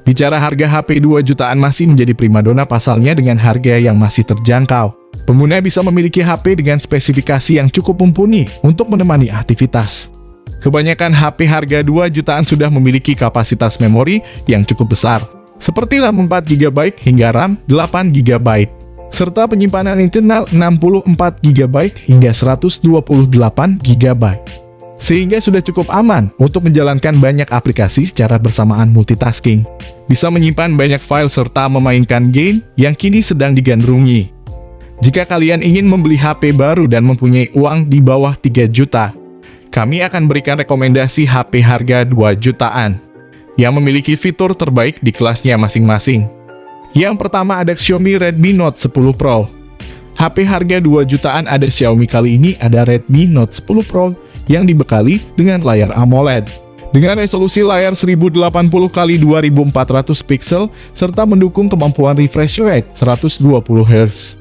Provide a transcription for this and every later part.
Bicara harga HP 2 jutaan masih menjadi primadona pasalnya dengan harga yang masih terjangkau. Pengguna bisa memiliki HP dengan spesifikasi yang cukup mumpuni untuk menemani aktivitas. Kebanyakan HP harga 2 jutaan sudah memiliki kapasitas memori yang cukup besar, seperti RAM 4GB hingga RAM 8GB, serta penyimpanan internal 64GB hingga 128GB. Sehingga sudah cukup aman untuk menjalankan banyak aplikasi secara bersamaan multitasking. Bisa menyimpan banyak file serta memainkan game yang kini sedang digandrungi. Jika kalian ingin membeli HP baru dan mempunyai uang di bawah 3 juta, kami akan berikan rekomendasi HP harga 2 jutaan yang memiliki fitur terbaik di kelasnya masing-masing. Yang pertama ada Xiaomi Redmi Note 10 Pro. HP harga 2 jutaan ada Xiaomi, kali ini ada Redmi Note 10 Pro yang dibekali dengan layar AMOLED dengan resolusi layar 1080x2400 pixel serta mendukung kemampuan refresh rate 120Hz.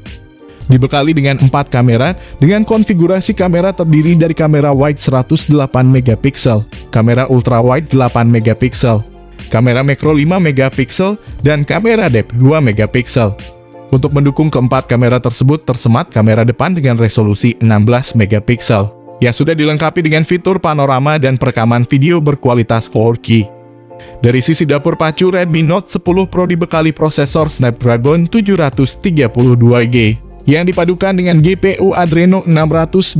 Dibekali dengan 4 kamera dengan konfigurasi kamera terdiri dari kamera wide 108MP, kamera ultra wide 8MP, kamera makro 5MP, dan kamera depth 2MP. Untuk mendukung keempat kamera tersebut tersemat kamera depan dengan resolusi 16MP yang sudah dilengkapi dengan fitur panorama dan perekaman video berkualitas 4K. Dari sisi dapur pacu, Redmi Note 10 Pro dibekali prosesor Snapdragon 732G yang dipadukan dengan GPU Adreno 618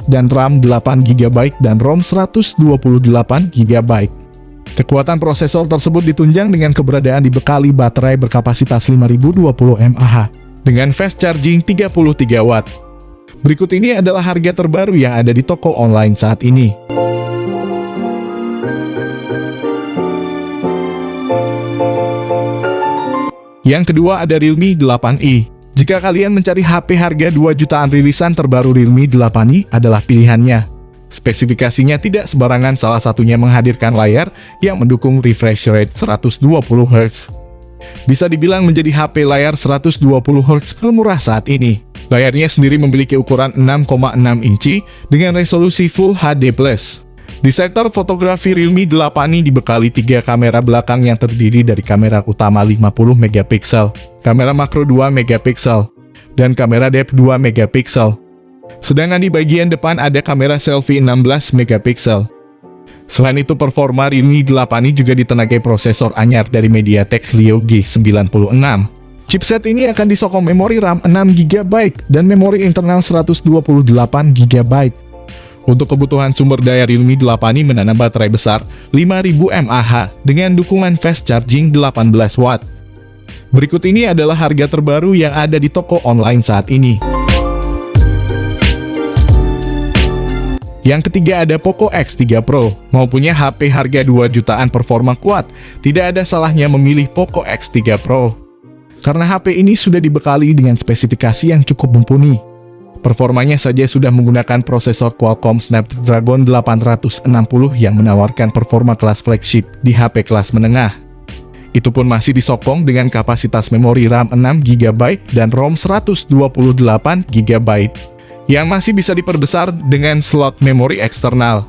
dan RAM 8GB dan ROM 128GB. Kekuatan prosesor tersebut ditunjang dengan keberadaan dibekali baterai berkapasitas 5020 mAh dengan fast charging 33 watt. Berikut ini adalah harga terbaru yang ada di toko online saat ini. Yang kedua ada Realme 8i. Jika kalian mencari HP harga 2 jutaan, rilisan terbaru Realme 8i adalah pilihannya. Spesifikasinya tidak sembarangan, salah satunya menghadirkan layar yang mendukung refresh rate 120Hz. Bisa dibilang menjadi HP layar 120Hz termurah saat ini. Layarnya sendiri memiliki ukuran 6,6 inci dengan resolusi Full HD+. Di sektor fotografi, Realme 8i dibekali 3 kamera belakang yang terdiri dari kamera utama 50MP, kamera makro 2MP, dan kamera depth 2MP. Sedangkan di bagian depan ada kamera selfie 16MP. Selain itu, performa Realme 8i juga ditenagai prosesor anyar dari MediaTek Helio G96. Chipset ini akan disokong memori RAM 6GB dan memori internal 128GB. Untuk kebutuhan sumber daya, Realme 8i menanam baterai besar 5000 mAh dengan dukungan fast charging 18 watt. Berikut ini adalah harga terbaru yang ada di toko online saat ini. Yang ketiga ada Poco X3 Pro. Mau punya HP harga 2 jutaan performa kuat, tidak ada salahnya memilih Poco X3 Pro. Karena HP ini sudah dibekali dengan spesifikasi yang cukup mumpuni. Performanya saja sudah menggunakan prosesor Qualcomm Snapdragon 860 yang menawarkan performa kelas flagship di HP kelas menengah. Itu pun masih disokong dengan kapasitas memori RAM 6GB dan ROM 128GB yang masih bisa diperbesar dengan slot memori eksternal.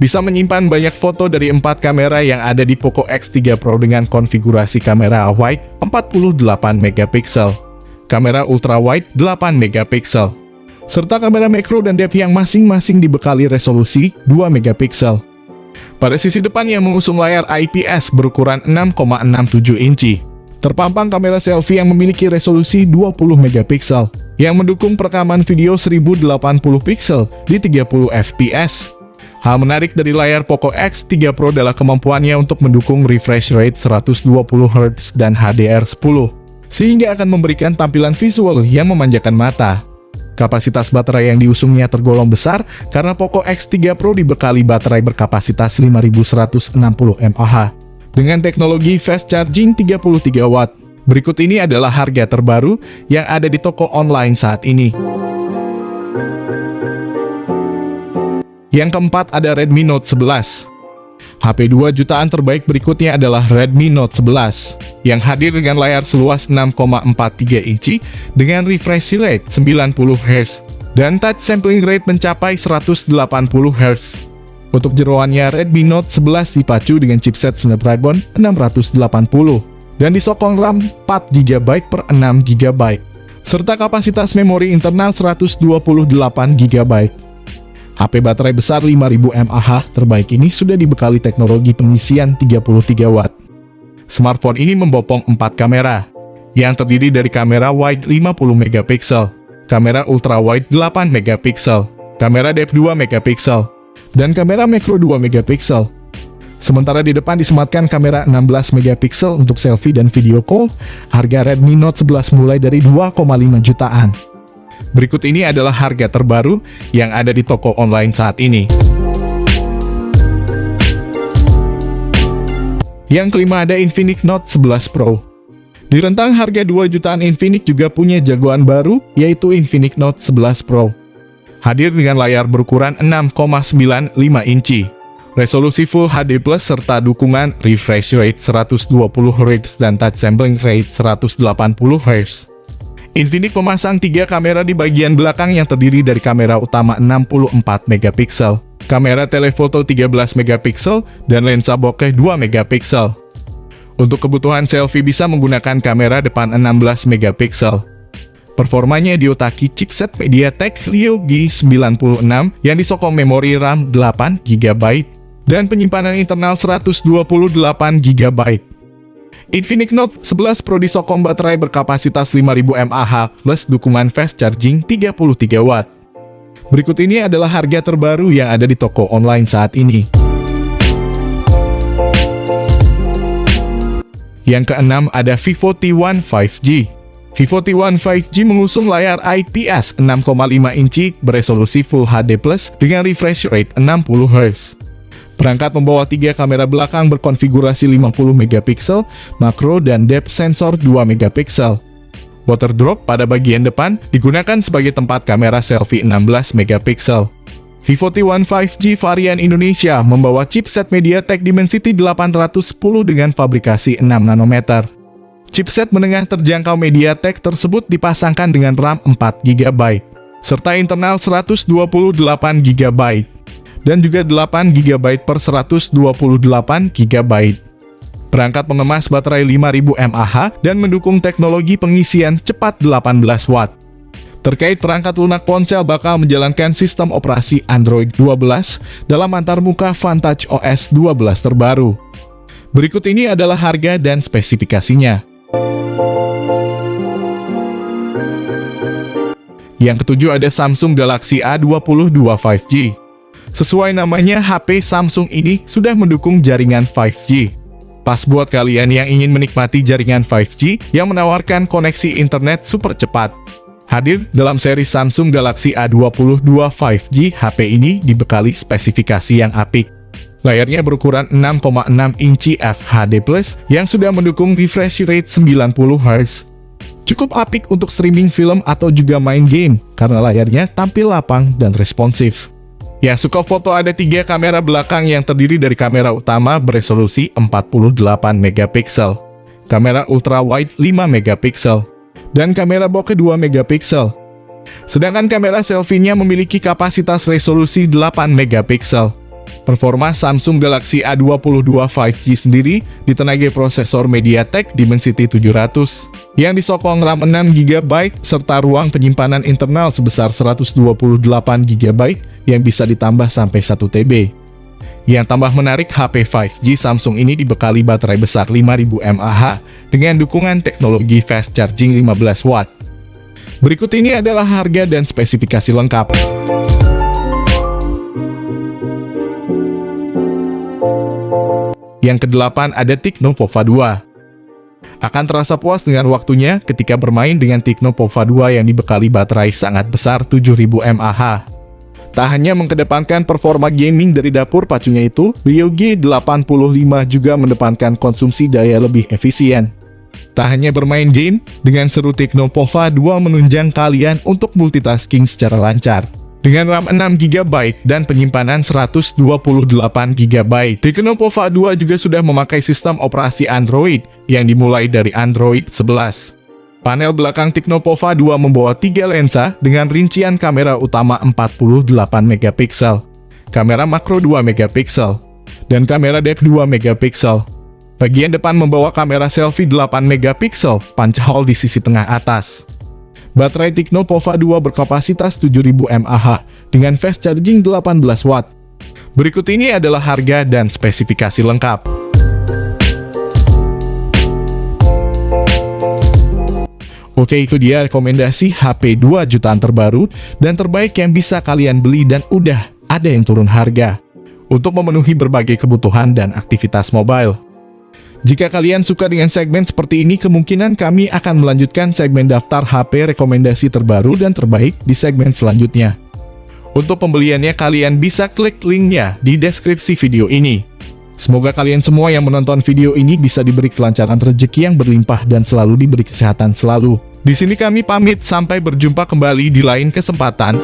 Bisa menyimpan banyak foto dari 4 kamera yang ada di Poco X3 Pro dengan konfigurasi kamera wide 48MP, kamera ultra wide 8MP, serta kamera makro dan depth yang masing-masing dibekali resolusi 2MP. Pada sisi depan yang mengusung layar IPS berukuran 6,67 inci, terpampang kamera selfie yang memiliki resolusi 20MP yang mendukung perekaman video 1080 pixel di 30 fps. Hal menarik dari layar Poco X3 Pro adalah kemampuannya untuk mendukung refresh rate 120Hz dan HDR10, sehingga akan memberikan tampilan visual yang memanjakan mata. Kapasitas baterai yang diusungnya tergolong besar karena Poco X3 Pro dibekali baterai berkapasitas 5160 mAh dengan teknologi fast charging 33 watt. Berikut ini adalah harga terbaru yang ada di toko online saat ini. Yang keempat ada Redmi Note 11. HP 2 jutaan terbaik berikutnya adalah Redmi Note 11 yang hadir dengan layar seluas 6,43 inci dengan refresh rate 90Hz dan touch sampling rate mencapai 180Hz. Untuk jeroannya, Redmi Note 11 dipacu dengan chipset Snapdragon 680 dan disokong RAM 4GB per 6GB, serta kapasitas memori internal 128GB. HP baterai besar 5000 mAh terbaik ini sudah dibekali teknologi pengisian 33 Watt. Smartphone ini membopong 4 kamera, yang terdiri dari kamera wide 50MP, kamera ultrawide 8MP, kamera depth 2MP, dan kamera makro 2MP. Sementara di depan disematkan kamera 16MP untuk selfie dan video call. Harga Redmi Note 11 mulai dari 2,5 jutaan. Berikut ini adalah harga terbaru yang ada di toko online saat ini. Yang kelima ada Infinix Note 11 Pro. Di rentang harga 2 jutaan, Infinix juga punya jagoan baru, yaitu Infinix Note 11 Pro. Hadir dengan layar berukuran 6,95 inci, resolusi Full HD+, serta dukungan refresh rate 120Hz dan touch sampling rate 180Hz. Infinix memasang 3 kamera di bagian belakang yang terdiri dari kamera utama 64MP, kamera telefoto 13MP, dan lensa bokeh 2MP. Untuk kebutuhan selfie bisa menggunakan kamera depan 16MP. Performanya diotaki chipset MediaTek Helio G96 yang disokong memori RAM 8GB dan penyimpanan internal 128GB. Infinix Note 11 Pro disokong baterai berkapasitas 5000 mAh plus dukungan fast charging 33 Watt. Berikut ini adalah harga terbaru yang ada di toko online saat ini. Yang keenam ada Vivo T1 5G. Vivo T1 5G mengusung layar IPS 6,5 inci beresolusi Full HD+ dengan refresh rate 60Hz. Perangkat membawa 3 kamera belakang berkonfigurasi 50MP, makro dan depth sensor 2MP. Water drop pada bagian depan digunakan sebagai tempat kamera selfie 16MP. Vivo T1 5G varian Indonesia membawa chipset MediaTek Dimensity 810 dengan fabrikasi 6 nanometer. Chipset menengah terjangkau MediaTek tersebut dipasangkan dengan RAM 4GB, serta internal 128GB, dan juga 8GB per 128GB. Perangkat mengemas baterai 5000 mAh dan mendukung teknologi pengisian cepat 18 Watt. Terkait perangkat lunak ponsel bakal menjalankan sistem operasi Android 12 dalam antarmuka Vantage OS 12 terbaru. Berikut ini adalah harga dan spesifikasinya. Yang ketujuh ada Samsung Galaxy A22 5G. Sesuai namanya, HP Samsung ini sudah mendukung jaringan 5G. Pas buat kalian yang ingin menikmati jaringan 5G yang menawarkan koneksi internet super cepat. Hadir dalam seri Samsung Galaxy A22 5G, HP ini dibekali spesifikasi yang apik. Layarnya berukuran 6,6 inci FHD+ yang sudah mendukung refresh rate 90Hz. Cukup apik untuk streaming film atau juga main game, karena layarnya tampil lapang dan responsif. Yang suka foto, ada 3 kamera belakang yang terdiri dari kamera utama beresolusi 48MP, kamera ultrawide 5MP, dan kamera bokeh 2MP. Sedangkan kamera selfie-nya memiliki kapasitas resolusi 8MP. Performa Samsung Galaxy A22 5G sendiri ditenagai prosesor MediaTek Dimensity 700 yang disokong RAM 6GB serta ruang penyimpanan internal sebesar 128GB yang bisa ditambah sampai 1 TB. Yang tambah menarik, HP 5G Samsung ini dibekali baterai besar 5000 mAh dengan dukungan teknologi fast charging 15 Watt. Berikut ini adalah harga dan spesifikasi lengkap. Yang kedelapan ada Tecno Pova 2. Akan terasa puas dengan waktunya ketika bermain dengan Tecno Pova 2 yang dibekali baterai sangat besar 7000 mAh. Tak hanya mengedepankan performa gaming dari dapur pacunya itu, Brio G85 juga mengedepankan konsumsi daya lebih efisien. Tak hanya bermain game, dengan seru Tecno Pova 2 menunjang kalian untuk multitasking secara lancar. Dengan RAM 6GB dan penyimpanan 128GB, Tecno Pova 2 juga sudah memakai sistem operasi Android yang dimulai dari Android 11. Panel belakang Tecno Pova 2 membawa 3 lensa dengan rincian kamera utama 48MP, kamera makro 2 megapiksel, dan kamera depth 2 megapiksel. Bagian depan membawa kamera selfie 8 megapiksel, punch hole di sisi tengah atas. Baterai Ticno Pova 2 berkapasitas 7000 mAh dengan fast charging 18 watt. Berikut ini adalah harga dan spesifikasi lengkap. Oke, itu dia rekomendasi HP 2 jutaan terbaru dan terbaik yang bisa kalian beli dan udah ada yang turun harga untuk memenuhi berbagai kebutuhan dan aktivitas mobile. Jika kalian suka dengan segmen seperti ini, kemungkinan kami akan melanjutkan segmen daftar HP rekomendasi terbaru dan terbaik di segmen selanjutnya. Untuk pembeliannya, kalian bisa klik linknya di deskripsi video ini. Semoga kalian semua yang menonton video ini bisa diberi kelancaran rezeki yang berlimpah dan selalu diberi kesehatan selalu. Di sini kami pamit, sampai berjumpa kembali di lain kesempatan.